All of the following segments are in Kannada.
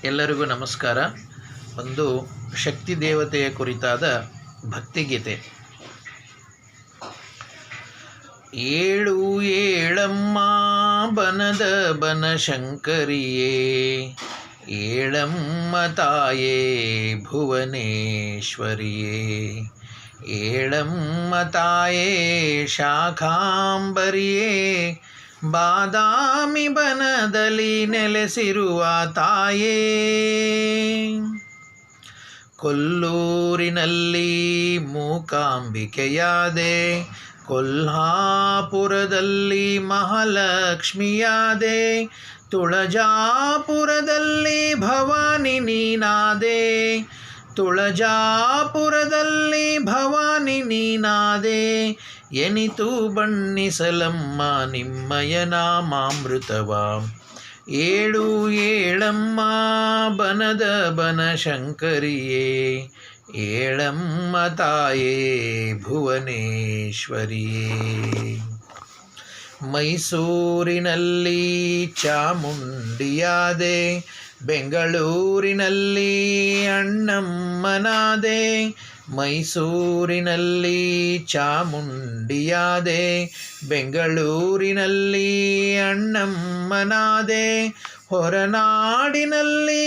ಎಲ್ಲರಿಗೂ ನಮಸ್ಕಾರ. ಒಂದು ಶಕ್ತಿ ದೇವತೆಯ ಕುರಿತಾದ ಭಕ್ತಿಗೀತೆ. ಏಳು ಏಳಮ್ಮ ಬನದ ಬನಶಂಕರಿಯೇ, ಏಳಮ್ಮ ತಾಯೇ ಭುವನೇಶ್ವರಿಯೇ, ಏಳಮ್ಮ ತಾಯೇ ಶಾಖಾಂಬರಿಯೇ, ಬಾದಾಮಿ ಬನದಲ್ಲಿ ನೆಲೆಸಿರುವ ತಾಯೇ. ಕೊಲ್ಲೂರಿನಲ್ಲಿ ಮೂಕಾಂಬಿಕೆಯಾದೆ, ಕೊಲ್ಹಾಪುರದಲ್ಲಿ ಮಹಾಲಕ್ಷ್ಮಿಯಾದೆ, ತುಳಜಾಪುರದಲ್ಲಿ ಭವಾನಿ ನೀನಾದೆ, ತುಳಜಾಪುರದಲ್ಲಿ ಭವಾನಿ ನೀನಾದೆ. ಎನಿತು ಬಣ್ಣಿಸಲಮ್ಮ ನಿಮ್ಮಯ ನಾಮಾಮೃತವ, ಏಳು ಏಳಮ್ಮ ಬನದ ಬನಶಂಕರಿಯೇ, ಏಳಮ್ಮ ತಾಯೇ ಭುವನೇಶ್ವರಿಯೇ. ಮೈಸೂರಿನಲ್ಲಿ ಚಾಮುಂಡಿಯಾದೆ, ಬೆಂಗಳೂರಿನಲ್ಲಿ ಅಣ್ಣಮ್ಮನಾದೆ, ಮೈಸೂರಿನಲ್ಲಿ ಚಾಮುಂಡಿಯಾದೆ, ಬೆಂಗಳೂರಿನಲ್ಲಿ ಅಣ್ಣಮ್ಮನಾದೆ, ಹೊರನಾಡಿನಲ್ಲಿ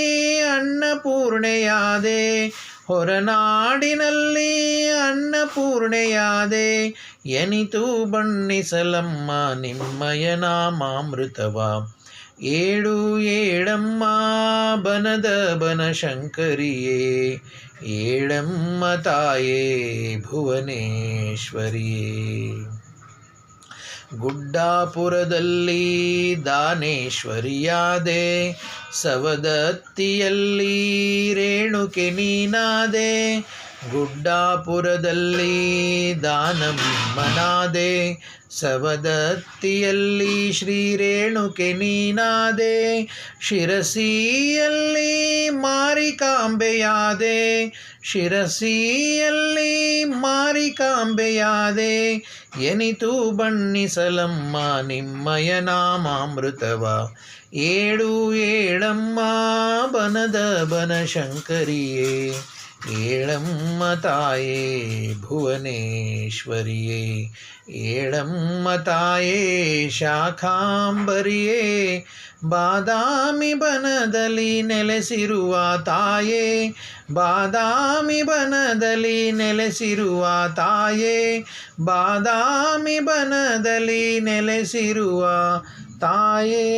ಅನ್ನಪೂರ್ಣೆಯಾದೆ, ಹೊರನಾಡಿನಲ್ಲಿ ಅನ್ನಪೂರ್ಣೆಯಾದೆ. ಎನಿತು ಬಣ್ಣಿಸಲಮ್ಮ ನಿಮ್ಮಯ ನಾಮಾಮೃತವ, ಏಳು ಏಳಮ್ಮ ಬನದ ಬನಶಂಕರಿಯೇ, ಏಳಮ್ಮ ತಾಯೇ ಭುವನೇಶ್ವರಿಯೇ. ಗುಡ್ಡಾಪುರದಲ್ಲಿ ದಾನೇಶ್ವರಿಯಾದೆ, ಸವದತ್ತಿಯಲ್ಲಿ ರೇಣುಕೆ ನೀನಾದೆ, ಗುಡ್ಡಾಪುರದಲ್ಲಿ ದಾನಮ್ಮನಾದೆ, ಸವದತ್ತಿಯಲ್ಲಿ ಶ್ರೀ ರೇಣುಕೆ ನೀನಾದೆ, ಶಿರಸಿಯಲ್ಲಿ ಮಾರಿಕಾಂಬೆಯಾದೆ, ಶಿರಸಿಯಲ್ಲಿ ಮಾರಿಕಾಂಬೆಯಾದೆ. ಎನಿತು ಬಣ್ಣಿಸಲಮ್ಮ ನಿಮ್ಮಯ ನಾಮಾಮೃತವ, ಏಳು ಏಳಮ್ಮ ಬನದ ಬನಶಂಕರಿಯೇ, ಏಳಮ್ಮ ತಾಯೇ ಭುವನೇಶ್ವರಿಯೇ, ಏಳಮ್ಮ ತಾಯೇ ಶಾಖಾಂಬರಿಯೇ, ಬಾದಾಮಿ ಬನದಲ್ಲಿ ನೆಲೆಸಿರುವ ತಾಯೇ, ಬಾದಾಮಿ ಬನದಲ್ಲಿ ನೆಲೆಸಿರುವ ತಾಯೇ, ಬಾದಾಮಿ ಬನದಲ್ಲಿ ನೆಲೆಸಿರುವ ತಾಯೇ.